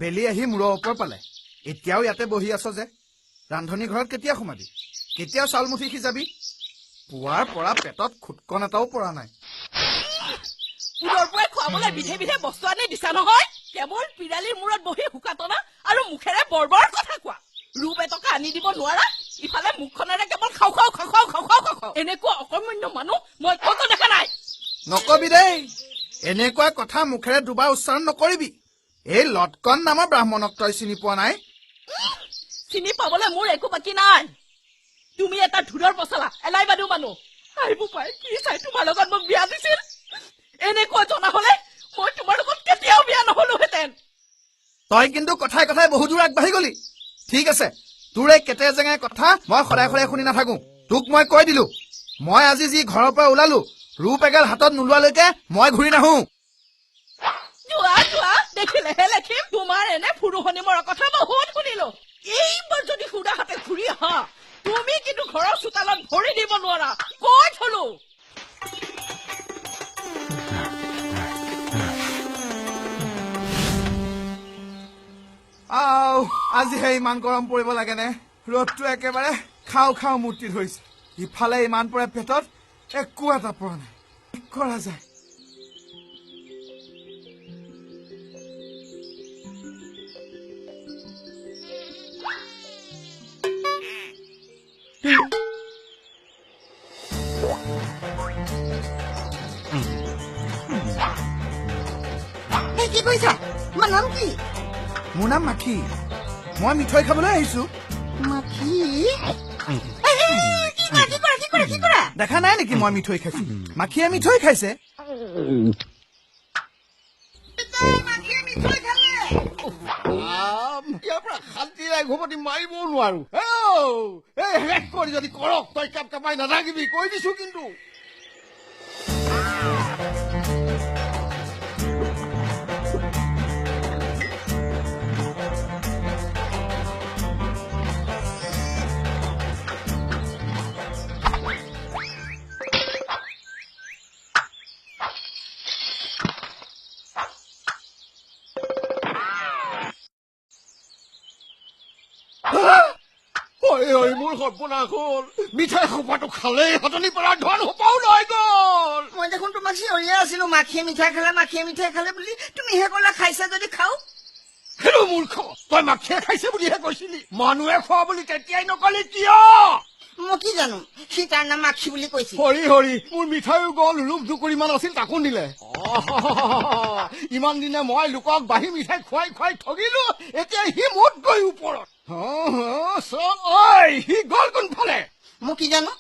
বেলি আহি মূৰৰ ওপৰ পালে এতিয়াও ইয়াতে বহি আছ যে ৰান্ধনী ঘৰত কেতিয়া সোমাবি কেতিয়া চাউল মুঠি সিজাবি পুৱাৰ পৰা পেটত খুটকন এটাও পৰা নাই পুৰৰ পৰাই খোৱাবলৈ বিধে বিধে বস্তু আনি দিছা নহয় কেৱল পিৰালিৰ মূৰত বহি শুকাতনা আৰু মুখেৰে বৰবৰ কথা কোৱা ৰূপ এটকা আনি দিব নোৱাৰা ইফালে মুখখনেৰে কেৱল খাও খাও খাও খাও খাও খাও খাও এনেকুৱা অকৰ্মণ্য মানুহ মই কতো দেখা নাই নকবি দেই এনেকুৱা কথা মুখেৰে দুবাৰ উচ্চাৰণ নকৰিবি এই লটকন নামৰ ব্ৰাহ্মণক তই চিনি পোৱা নাই চিনি পাবলৈ মোৰ একো বাকী নাই তুমি এটা ধুৰৰ পচলা এলাই বাদু মানুহ আহিব পাই কি চাই তোমাৰ লগত মোক বিয়া দিছিল এনেকুৱা জনা হলে মই তোমাৰ লগত কেতিয়াও বিয়া নহলোহেঁতেন তই কিন্তু কথাই কথাই বহু দূৰ আগবাঢ়ি গলি ঠিক আছে তোৰ এই কেতে জেঙাই কথা মই সদায় সদায় শুনি নাথাকো তোক মই কৈ দিলো মই আজি যি ঘৰৰ পৰা ওলালো ৰূপ এগাল হাতত নোলোৱালৈকে মই ঘূৰি নাহো যোৱা যোৱা দেখিলেহে লেখিম তোমাৰ এনে ফুৰুহনি মৰা কথা বহুত শুনিলো এইবাৰ যদি সুদা হাতে ঘূৰি আহা তুমি কিন্তু ঘৰৰ চোতালত ভৰি দিব নোৱাৰা কৈ থলো আজিহে ইমান গৰম পৰিব লাগে নে ৰ'দটো একেবাৰে খাও খাও মূৰ্তি ধৰিছে ইফালে ইমান পৰে পেটত একো এটা পৰা নাই কি কৰা যায় কি কৈছা তোমাৰ নাম কি মোৰ নাম মাখি মই মিঠৈ খাবলৈ আহিছো মাখি কি কৰা দেখা নাই নেকি মই মিঠৈ খাইছো মাখিয়ে মিঠৈ খাইছে ইয়াৰ পৰা শান্তিৰে ঘুমতি মাৰিবও নোৱাৰো শেষ কৰি যদি কৰক তই কাপ কাপাই নাথাকিবি কৈ দিছো কিন্তু মোৰ সৰ্বনাশ হ'ল মিঠাই সোপাটো খালেই হতনি পৰা ধন সোপাও লৈ গ'ল মই দেখোন তোমাক চিঞৰিয়ে আছিলো মাখিয়ে মিঠাই খালে বুলি তুমিহে ক'লা খাইছা যদি খাও হেল্ল' মূৰ্খ তই মাখিয়ে খাইছে বুলিহে কৈছিলি মানুহে খোৱা বুলি তেতিয়াই নকলি কিয় মই কি জানো সি তাৰ নাম মাখি বুলি কৈছিল হৰি হৰি মোৰ মিঠাইও গ'ল লোক জুকুৰিমান আছিল তাকো নিলে ইমান দিনে মই লোকক বাঢ়ি মিঠাই খুৱাই খুৱাই ঠগিলো এতিয়া সি মোত গৈ ওপৰত সি গ'ল কোনফালে মই কি জানো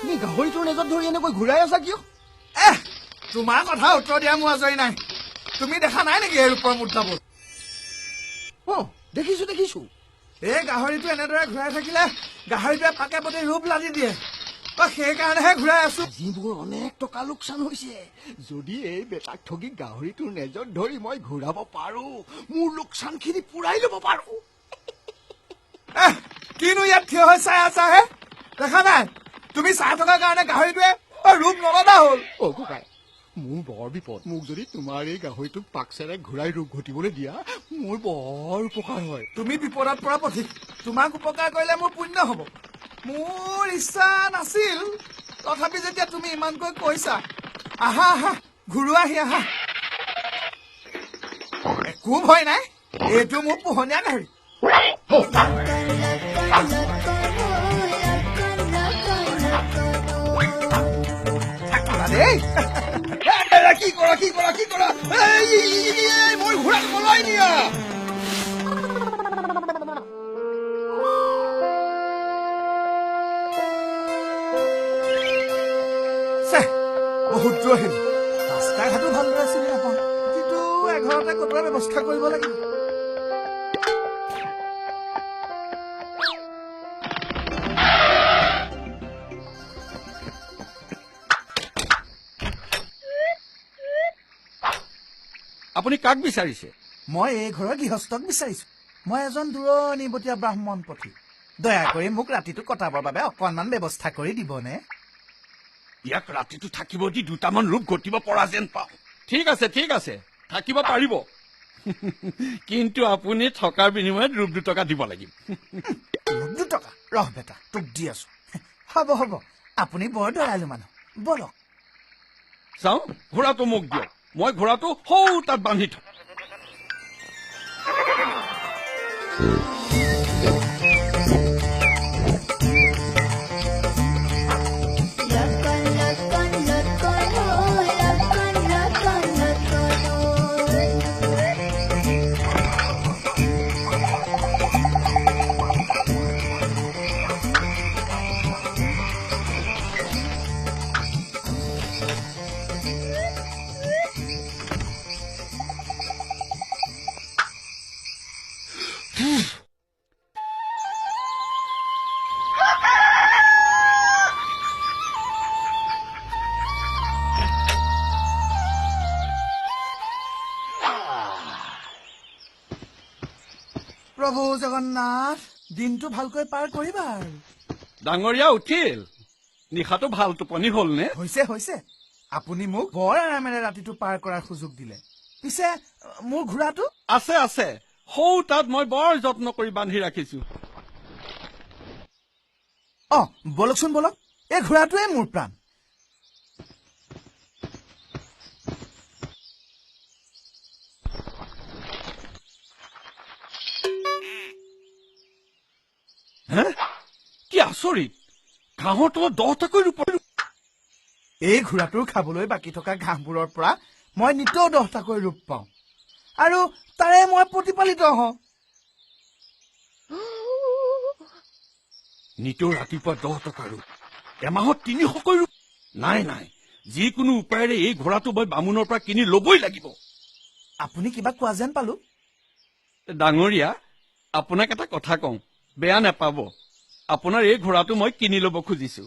তুমি গাহৰিটোৰ নেজত ধৰি এনেকৈ ঘূৰাই আছা কিয় তোমাৰ কথা উত্তৰ দিয়া মোৰ আজৰি নাই তুমি দেখা নাই নেকি এই ৰূপৰ মুদ্ৰাবোৰ দেখিছো এই গাহৰিটো এনেদৰে ঘূৰাই থাকিলে গাহৰিটোৱে পাকে পতি ৰূপ লাদি দিয়ে সেইকাৰণেহে ঘূৰাই আছো যিবোৰ অনেক টকা লোকচান হৈছে যদি এই বেটাক ঠগি গাহৰিটোৰ নেজত ধৰি মই ঘূৰাব পাৰো মোৰ লোকচানখিনি পুৰাই ল'ব পাৰো কিনো ইয়াত থিয় হৈ চাই আছা হে দেখা নাই তুমি চাই থকাৰ কাৰণে গাহৰিটোৱে ৰূপ নলদা হ'ল ককাই মোৰ বৰ বিপদ। মোক যদি তোমাৰ এই গাহৰিটোক পাকচেৰে ঘূৰাই ৰূপ ঘটিবলৈ দিয়া মোৰ বৰ উপকাৰ হয়। তুমি বিপদত পৰা পথিক, তোমাক উপকাৰ কৰিলে মোৰ পুণ্য হ'ব। মোৰ ইচ্ছা নাছিল, তথাপি যেতিয়া তুমি ইমানকৈ কৈছা, আহা আহা ঘূৰোৱাহি আহা। একো ভয় নাই, এইটো মোৰ পোহনীয়া গাহৰি। থাকিবা দেই। কি কৰা কি কৰা কি কৰা? মোৰ ঘোঁৰাটো পলাই দিয়া। বহুত দূৰ আহিলো, ৰাস্তা ঘাটো ভালদৰে চিনি নাপাওঁ, কিন্তু এঘৰতে কটোৱাৰ ব্যৱস্থা কৰিব লাগিব। আপুনি কাক বিচাৰিছে? মই এই ঘৰৰ গৃহস্থক বিচাৰিছো। মই এজন দূৰণিবতীয়া ব্ৰাহ্মণ পথি। দয়া কৰি মোক ৰাতিটো কটাবৰ বাবে অকণমান ব্যৱস্থা কৰি দিবনে? ইয়াক ৰাতিটো থাকিব দি দুটামান ৰূপ ঘটিব পৰা যেন পাওঁ। ঠিক আছে থাকিব পাৰিব। কিন্তু আপুনি থকাৰ বিনিময়ত ৰূপ 2 টকা দিব লাগিব। ৰূপ 2 টকা? ৰহ বেটা, তোক দি আছো। হ'ব হ'ব, আপুনি বৰ দয়ালু মানুহ, বলক। চাওঁ, ঘোঁৰাটো মোক দিয়ক, মই ঘোঁৰাটো সৌ তাত বান্ধি থওঁ। প্ৰভু জগন্নাথ, দিনটো ভালকৈ পাৰ কৰিবা আৰু। ডাঙৰীয়া উঠিল? নিশাটো ভাল টোপনি হ'লনে? হৈছে। আপুনি মোক বৰ আৰামেৰে ৰাতিটো পাৰ কৰাৰ সুযোগ দিলে। পিছে মোৰ ঘোঁৰাটো? আছে সৌ তাত মই বৰ যত্ন কৰি বান্ধি ৰাখিছো। বলকচোন বলক, এই ঘোঁৰাটোৱে মোৰ প্ৰাণ। কি আচৰিত, ঘাঁহৰ তলত 10টাকৈ ৰূপ। এই ঘোঁৰাটোৰ খাবলৈ বাকী থকা ঘাঁহবোৰৰ পৰা মই নিতৌ 10টাকৈ ৰূপ পাওঁ, আৰু তাৰে মই প্ৰতিপালিত হওঁ। নিতৌ ৰাতিপুৱা 10 টকা ৰূপ, এমাহত 300কৈ ৰূপ। নাই যিকোনো উপায়েৰে এই ঘোঁৰাটো মই বামুণৰ পৰা কিনি লবই লাগিব। আপুনি কিবা কোৱা যেন পালো। ডাঙৰীয়া, আপোনাক এটা কথা কওঁ, বেয়া নাপাব। আপোনাৰ এই ঘোঁৰাটো মই কিনি লব খুজিছো।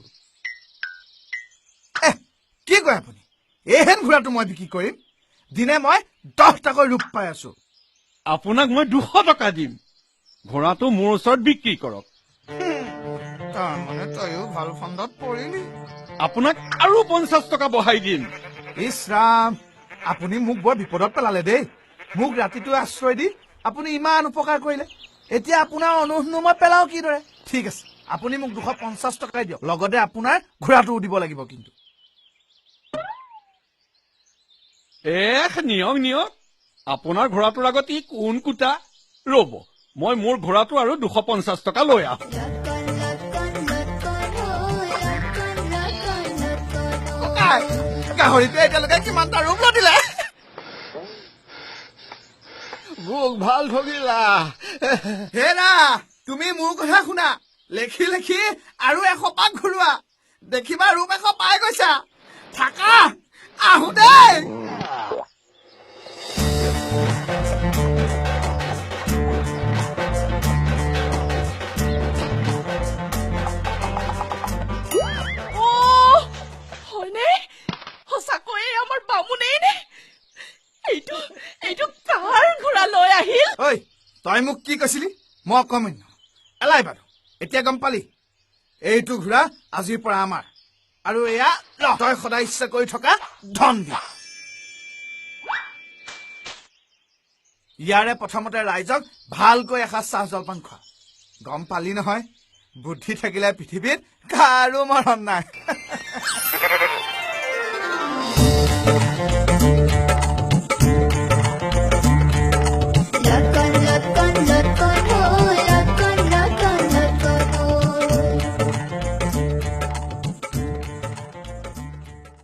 কি কয় আপুনি? এইহেন ঘোঁৰাটো মই বিক্ৰী কৰিম? দিনে মই 10টাকৈ ৰূপ পাই আছো। আপোনাক মই 200 টকা দিম, ঘোঁৰাটো মোৰ ওচৰত বিক্ৰী কৰক। তাৰমানে তইও ভাল ফন্দত পৰিলি। আপোনাক আৰু 50 টকা বঢ়াই দিম। ইছ ৰাম, আপুনি মোক বৰ বিপদত পেলালে দেই। মোক ৰাতিটো আশ্ৰয় দি আপুনি ইমান উপকাৰ কৰিলে, এতিয়া আপোনাৰ অনুশোচনা মই পেলাও কিদৰে? ঠিক আছে, আপুনি মোক 250 টকাই দিয়ক, লগতে আপোনাৰ ঘোঁৰাটোও দিব লাগিব। কিন্তু নিয়ক, আপোনাৰ ঘোঁৰাটোৰ আগত ই কোন কুটা। ৰ'ব, মই মোৰ ঘোঁৰাটো আৰু 250 টকা লৈ আহোঁ। গাহৰিটোৱে এতিয়ালৈকে কিমানটা ৰূপ লদিলে? মোক ভাল ঠগিলা। হেৰা, তুমি মোৰ কথা শুনা, লেখি আৰু 100 পাক ঘূৰোৱা, দেখিবা ৰূপ 100 পাই গৈছা। থাকা, আহো দেই। হয়নে? সঁচাকৈয়ে আমাৰ বামুণেই নে? এইটো কাৰ ঘোঁৰা লৈ আহিল? ঐ, তই মোক কি কৈছিলি? মই অকমান্য এলাই বাৰু, এতিয়া গম পালি? এইটো ঘোঁৰা আজিৰ পৰা আমাৰ, আৰু এয়া তই সদায় ইচ্ছা কৰি থকা ধন দি। ইয়াৰে প্ৰথমতে ৰাইজক ভালকৈ এসাঁজ চাহ জলপান খোৱা গম পালি নহয় বুদ্ধি থাকিলে পৃথিৱীত কাৰো মৰণ নাই